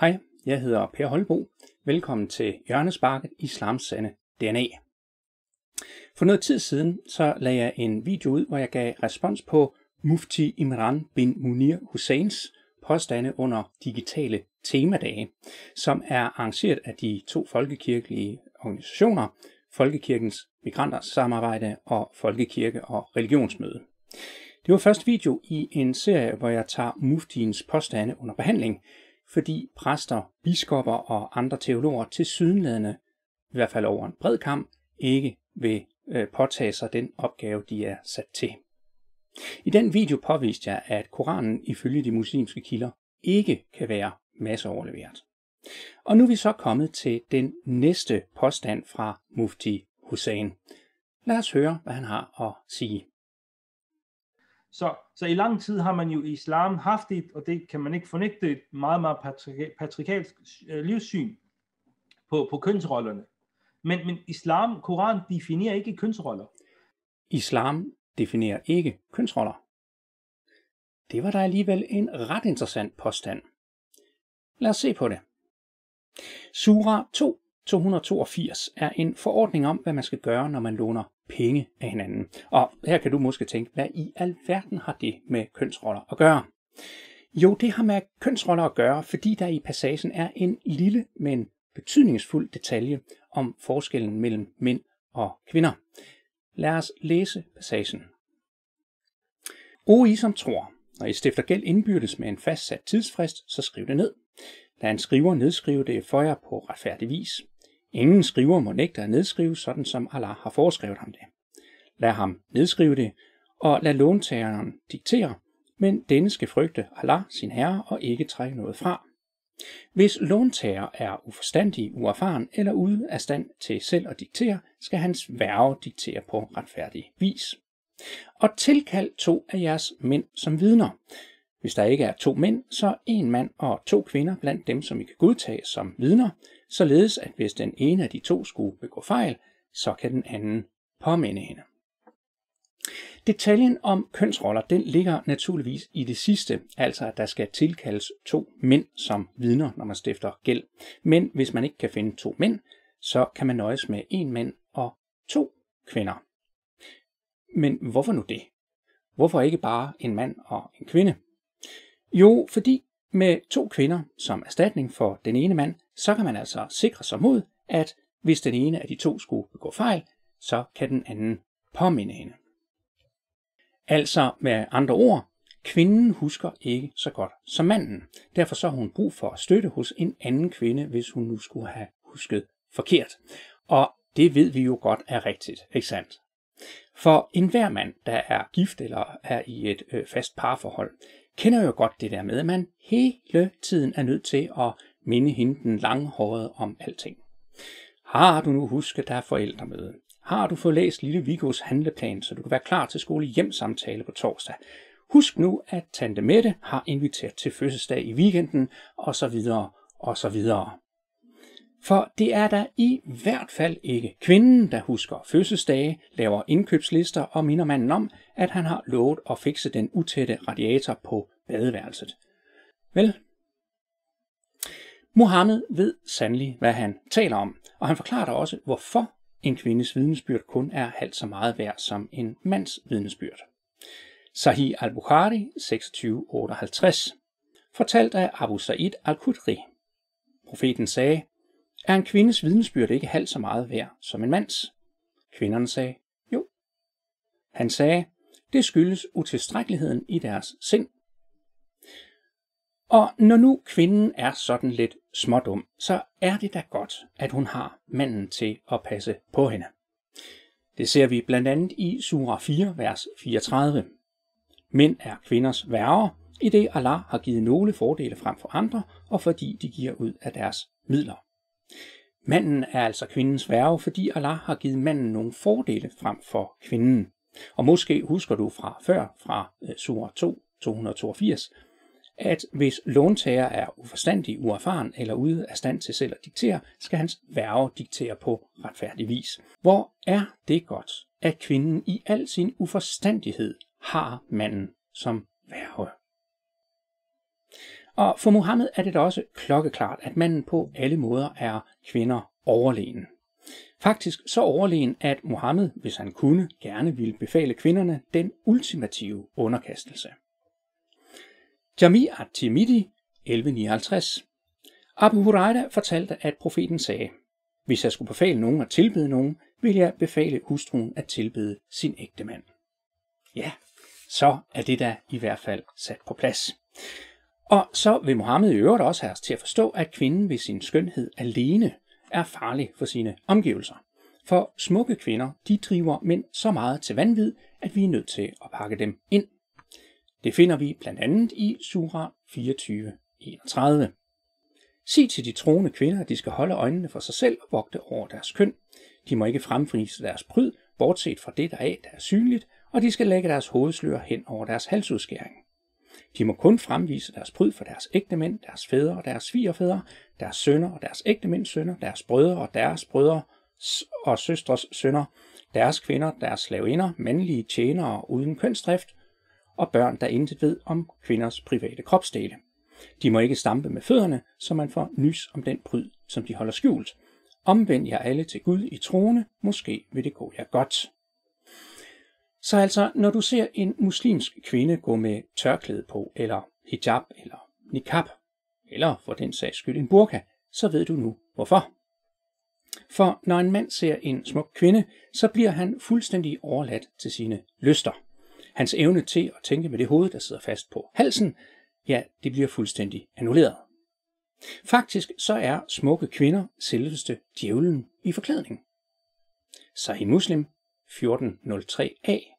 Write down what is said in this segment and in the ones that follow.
Hej, jeg hedder Per Holbo. Velkommen til Hjørnesparket Islams sande DNA. For noget tid siden så lagde jeg en video ud, hvor jeg gav respons på Mufti Imran bin Munir Hussains påstande under digitale temadage, som er arrangeret af de to folkekirkelige organisationer, Folkekirkens Migranters Samarbejde og Folkekirke og Religionsmøde. Det var første video i en serie, hvor jeg tager muftiens påstande under behandling, fordi præster, biskopper og andre teologer tilsyneladende, i hvert fald over en bred kam, ikke vil påtage sig den opgave, de er sat til. I den video påviste jeg, at Koranen ifølge de muslimske kilder ikke kan være masseoverleveret. Og nu er vi så kommet til den næste påstand fra Mufti Hussain. Lad os høre, hvad han har at sige. Så i lang tid har man jo i islam haft et, og det kan man ikke fornægte, et meget, meget patriarkalsk livssyn på kønsrollerne. Men islam, Koran definerer ikke kønsroller. Islam definerer ikke kønsroller. Det var da alligevel en ret interessant påstand. Lad os se på det. Sura 282 er en forordning om, hvad man skal gøre, når man låner penge af hinanden. Og her kan du måske tænke, hvad i alverden har det med kønsroller at gøre? Jo, det har med kønsroller at gøre, fordi der i passagen er en lille, men betydningsfuld detalje om forskellen mellem mænd og kvinder. Lad os læse passagen. O I som tror, når I stifter gæld indbyrdes med en fastsat tidsfrist, så skriv det ned. Lad en skriver nedskrive det for jer på retfærdig vis. Ingen skriver må nægte at nedskrive, sådan som Allah har foreskrevet ham det. Lad ham nedskrive det, og lad låntageren diktere, men denne skal frygte Allah, sin herre, og ikke trække noget fra. Hvis låntager er uforstandig, uerfaren eller ude af stand til selv at diktere, skal hans værge diktere på retfærdig vis. Og tilkald 2 af jeres mænd som vidner. Hvis der ikke er 2 mænd, så 1 mand og 2 kvinder blandt dem, som I kan godtage som vidner, således at hvis den ene af de 2 skulle begå fejl, så kan den anden påminde hende. Detaljen om kønsroller, den ligger naturligvis i det sidste, altså at der skal tilkaldes 2 mænd som vidner, når man stifter gæld. Men hvis man ikke kan finde 2 mænd, så kan man nøjes med 1 mand og 2 kvinder. Men hvorfor nu det? Hvorfor ikke bare en mand og en kvinde? Jo, fordi med 2 kvinder som erstatning for den ene mand, så kan man altså sikre sig mod, at hvis den ene af de 2 skulle begå fejl, så kan den anden påminde hende. Altså med andre ord, kvinden husker ikke så godt som manden. Derfor så har hun brug for støtte hos en anden kvinde, hvis hun nu skulle have husket forkert. Og det ved vi jo godt er rigtigt, ikke sandt? For enhver mand, der er gift eller er i et fast parforhold, kender jo godt det der med, at man hele tiden er nødt til at minde hende den langhårede om alting. Har du nu husket, der er forældremøde? Har du fået læst lille Viggos handleplan, så du kan være klar til skole-hjem-samtale på torsdag? Husk nu, at tante Mette har inviteret til fødselsdag i weekenden, osv. osv. For det er da i hvert fald ikke kvinden, der husker fødselsdage, laver indkøbslister og minder manden om, at han har lovet at fikse den utætte radiator på badeværelset. Vel? Mohammed ved sandelig, hvad han taler om, og han forklarer også, hvorfor en kvindes vidnesbyrd kun er halvt så meget værd som en mands vidnesbyrd. Sahih al-Bukhari 2658, fortalt af Abu Sa'id al-Khudri. Profeten sagde, er en kvindes vidnesbyrd ikke halvt så meget værd som en mands? Kvinderne sagde, jo. Han sagde, det skyldes utilstrækkeligheden i deres sind. Og når nu kvinden er sådan lidt smådum, så er det da godt, at hun har manden til at passe på hende. Det ser vi blandt andet i Sura 4, vers 34. Mænd er kvinders værger, i det Allah har givet nogle fordele frem for andre, og fordi de giver ud af deres midler. Manden er altså kvindens værge, fordi Allah har givet manden nogle fordele frem for kvinden. Og måske husker du fra før, fra Sura 282, at hvis låntager er uforstandig, uerfaren eller ude af stand til selv at diktere, skal hans værge diktere på retfærdig vis. Hvor er det godt, at kvinden i al sin uforstandighed har manden som værge. Og for Muhammed er det da også klokkeklart, at manden på alle måder er kvinder overlegen. Faktisk så overlegen, at Muhammed, hvis han kunne, gerne ville befale kvinderne den ultimative underkastelse. Jami at-Tirmidhi 1159. Abu Huraira fortalte, at profeten sagde: Hvis jeg skulle befale nogen at tilbede nogen, vil jeg befale hustruen at tilbede sin ægtemand. Ja, så er det da i hvert fald sat på plads. Og så vil Muhammed i øvrigt også have os til at forstå, at kvinden ved sin skønhed alene er farlig for sine omgivelser. For smukke kvinder, de driver mænd så meget til vanvid, at vi er nødt til at pakke dem ind. Det finder vi blandt andet i Surah 24:31. Sig til de troende kvinder, at de skal holde øjnene for sig selv og vogte over deres køn. De må ikke fremvise deres pryd, bortset fra det der er synligt, og de skal lægge deres hovedslør hen over deres halsudskæring. De må kun fremvise deres pryd for deres ægtemænd, deres fædre og deres svigerfædre, deres sønner og deres ægtemænds sønner, deres brødre og deres brødre og søstres sønner, deres kvinder, deres slavinder, mandlige tjenere uden kønsdrift og børn, der intet ved om kvinders private kropsdele. De må ikke stampe med fødderne, så man får nys om den pryd, som de holder skjult. Omvend jer alle til Gud i troende, måske vil det gå jer godt. Så altså, når du ser en muslimsk kvinde gå med tørklæde på, eller hijab, eller niqab, eller for den sags skyld en burka, så ved du nu hvorfor. For når en mand ser en smuk kvinde, så bliver han fuldstændig overladt til sine lyster. Hans evne til at tænke med det hoved, der sidder fast på halsen, ja, det bliver fuldstændig annulleret. Faktisk så er smukke kvinder selveste djævlen i forklædning. Sahih Muslim 1403a.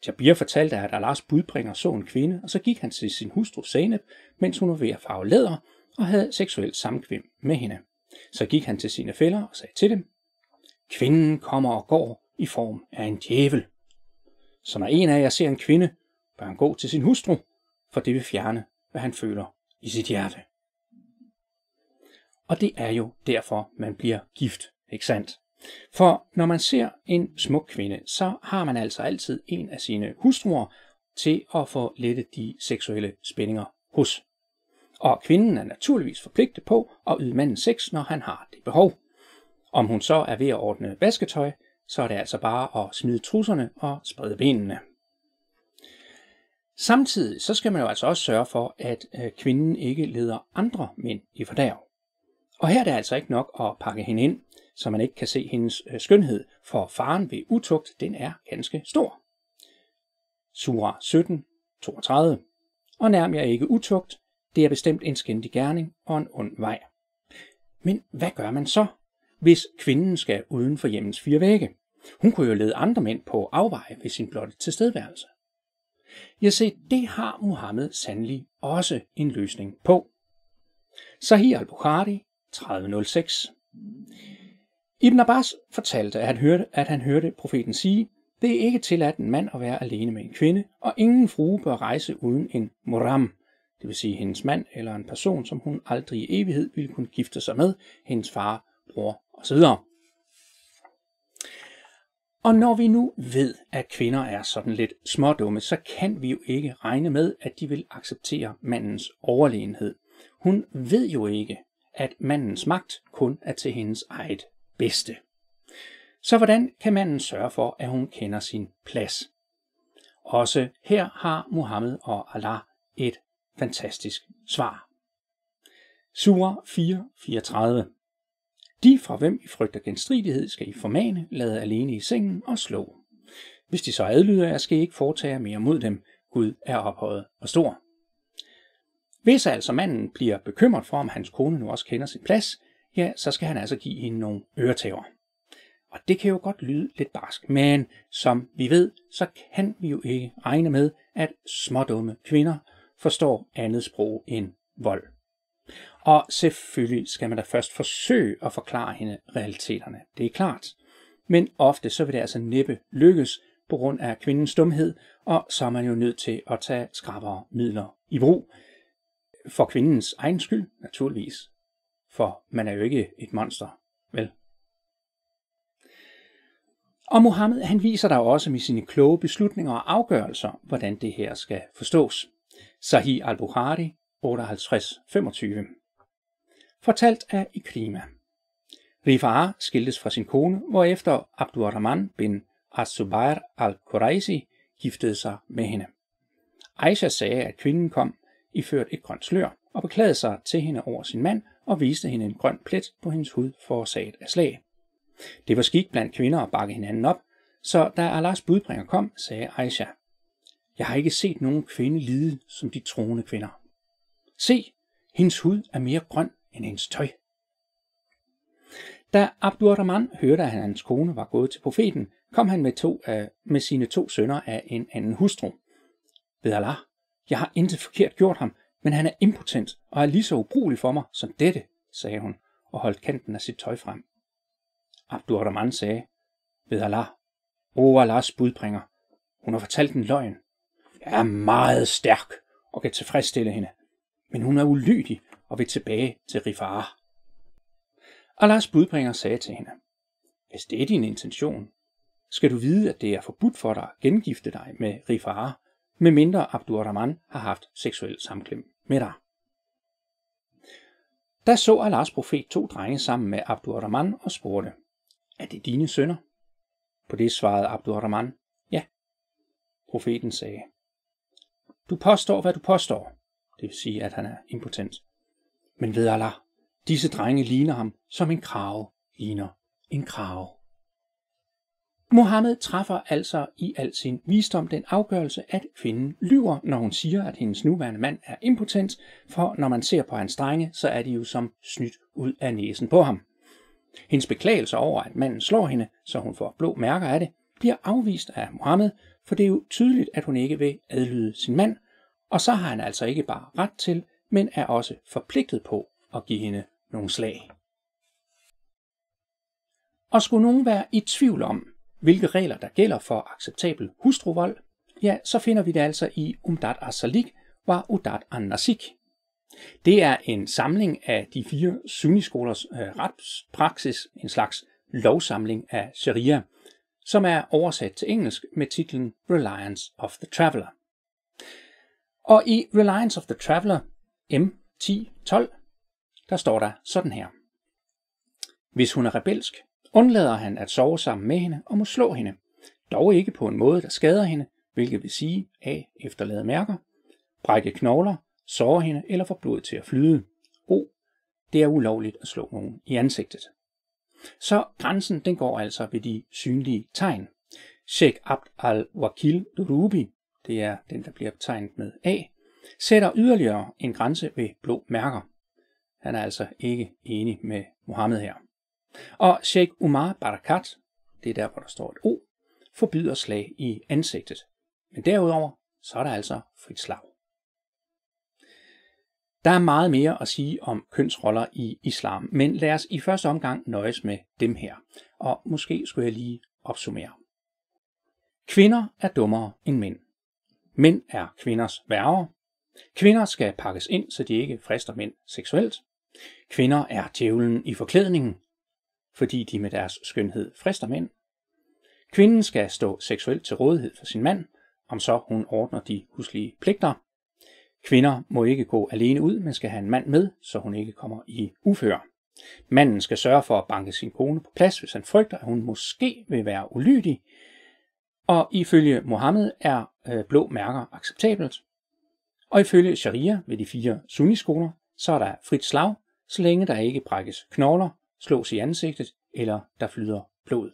Jabir fortalte, at Allahs budbringer så en kvinde, og så gik han til sin hustru Zainab, mens hun var ved at farve læder, og havde seksuelt samkvem med hende. Så gik han til sine fæller og sagde til dem: Kvinden kommer og går i form af en djævel. Så når en af jer ser en kvinde, bør han gå til sin hustru, for det vil fjerne, hvad han føler i sit hjerte. Og det er jo derfor, man bliver gift, ikke sandt? For når man ser en smuk kvinde, så har man altså altid en af sine hustruer til at få lettet de seksuelle spændinger hos. Og kvinden er naturligvis forpligtet på at yde manden sex, når han har det behov. Om hun så er ved at ordne vasketøj, så er det altså bare at smide trusserne og sprede benene. Samtidig så skal man jo altså også sørge for, at kvinden ikke leder andre mænd i fordærv. Og her er det altså ikke nok at pakke hende ind, så man ikke kan se hendes skønhed, for faren ved utugt, den er ganske stor. Surah 17:32. Og nærm jer ikke utugt, det er bestemt en skændig gerning og en ond vej. Men hvad gør man så, hvis kvinden skal uden for hjemmets fire vægge? Hun kunne jo lede andre mænd på afveje ved sin blotte tilstedeværelse. Jeg ser, det har Muhammed sandelig også en løsning på. Sahih al-Bukhari 30:06. Ibn Abbas fortalte, at han hørte profeten sige: Det er ikke tilladt en mand at være alene med en kvinde, og ingen frue bør rejse uden en muram, det vil sige hendes mand eller en person, som hun aldrig i evighed ville kunne gifte sig med, hendes far, bror osv. Og når vi nu ved, at kvinder er sådan lidt smådumme, så kan vi jo ikke regne med, at de vil acceptere mandens overlegenhed. Hun ved jo ikke, at mandens magt kun er til hendes eget bedste. Så hvordan kan manden sørge for, at hun kender sin plads? Også her har Muhammed og Allah et fantastisk svar. Surah 4:34. De fra hvem I frygter genstridighed, skal I formane, lade alene i sengen og slå. Hvis de så adlyder jer, skal I ikke foretage mere mod dem. Gud er ophøjet og stor. Hvis altså manden bliver bekymret for, om hans kone nu også kender sin plads, ja, så skal han altså give hende nogle øretæver. Og det kan jo godt lyde lidt barsk, men som vi ved, så kan vi jo ikke regne med, at smådumme kvinder forstår andet sprog end vold. Og selvfølgelig skal man da først forsøge at forklare hende realiteterne, det er klart. Men ofte så vil det altså næppe lykkes på grund af kvindens dumhed, og så er man jo nødt til at tage skrappere midler i brug. For kvindens egen skyld, naturligvis. For man er jo ikke et monster, vel? Og Muhammed, han viser der også med sine kloge beslutninger og afgørelser, hvordan det her skal forstås. Sahih al-Bukhari 58-25. Fortalt af Ikrima. Rifaa skiltes fra sin kone, hvorefter Abdurrahman bin Az-Zubair al-Quraisi giftede sig med hende. Aisha sagde, at kvinden kom iført et grønt slør og beklagede sig til hende over sin mand og viste hende en grøn plet på hendes hud forårsaget af slag. Det var skik blandt kvinder at bakke hinanden op, så da Allahs budbringer kom, sagde Aisha: Jeg har ikke set nogen kvinde lide som de troende kvinder. Se, hendes hud er mere grøn end hendes tøj. Da Abdurrahman hørte, at hans kone var gået til profeten, kom han med sine 2 sønner af en anden hustru. Ved Allah, jeg har intet forkert gjort ham, men han er impotent og er lige så ubrugelig for mig som dette, sagde hun og holdt kanten af sit tøj frem. Abdurrahman sagde: Ved Allah, o Allahs budbringer, hun har fortalt en løgn. Jeg er meget stærk og kan tilfredsstille hende, men hun er ulydig og vil tilbage til Rifaa. Allahs budbringer sagde til hende: Hvis det er din intention, skal du vide, at det er forbudt for dig at gengifte dig med Rifaa, medmindre Abdurrahman har haft seksuel samklem med dig. Da så Allahs profet 2 drenge sammen med Abdurrahman og spurgte: Er det dine sønner? På det svarede Abdurrahman: Ja. Profeten sagde: Du påstår, hvad du påstår, det vil sige, at han er impotent. Men ved Allah, disse drenge ligner ham, som en krage ligner en krage. Mohammed træffer altså i al sin visdom den afgørelse, at kvinden lyver, når hun siger, at hendes nuværende mand er impotent, for når man ser på hans drenge, så er de jo som snydt ud af næsen på ham. Hendes beklagelse over, at manden slår hende, så hun får blå mærker af det, bliver afvist af Mohammed, for det er jo tydeligt, at hun ikke vil adlyde sin mand, og så har han altså ikke bare ret til, men er også forpligtet på at give hende nogle slag. Og skulle nogen være i tvivl om, hvilke regler der gælder for acceptabel hustruvold, ja, så finder vi det altså i Umdat as-Salik wa Udat an-Nasik. Det er en samling af de 4 sunniskolers retspraksis, en slags lovsamling af sharia, som er oversat til engelsk med titlen Reliance of the Traveler. Og i Reliance of the Traveler M1012, der står der sådan her: Hvis hun er rebelsk, undlader han at sove sammen med hende og må slå hende, dog ikke på en måde, der skader hende, hvilket vil sige A. Efterlade mærker, brække knogler, såre hende eller få blodet til at flyde. O. Det er ulovligt at slå nogen i ansigtet. Så grænsen den går altså ved de synlige tegn. Sheikh Abd al-Wakil Durubi, det er den, der bliver betegnet med A, sætter yderligere en grænse ved blå mærker. Han er altså ikke enig med Mohammed her. Og Sheikh Umar Barakat, det er der, hvor der står et O, forbyder slag i ansigtet. Men derudover, så er der altså frit slag. Der er meget mere at sige om kønsroller i islam, men lad os i første omgang nøjes med dem her. Og måske skulle jeg lige opsummere. Kvinder er dummere end mænd. Mænd er kvinders værger. Kvinder skal pakkes ind, så de ikke frister mænd seksuelt. Kvinder er djævlen i forklædningen, fordi de med deres skønhed frister mænd. Kvinden skal stå seksuelt til rådighed for sin mand, om så hun ordner de huslige pligter. Kvinder må ikke gå alene ud, men skal have en mand med, så hun ikke kommer i uføre. Manden skal sørge for at banke sin kone på plads, hvis han frygter, at hun måske vil være ulydig. Og ifølge Mohammed er blå mærker acceptabelt. Og ifølge sharia ved de 4 sunniskoler, så er der frit slag, så længe der ikke brækkes knogler, slås i ansigtet eller der flyder blod.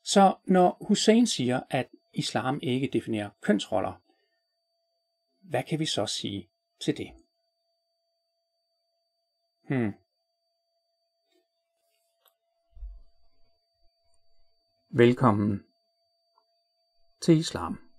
Så når Hussein siger, at islam ikke definerer kønsroller, hvad kan vi så sige til det? Velkommen til islam.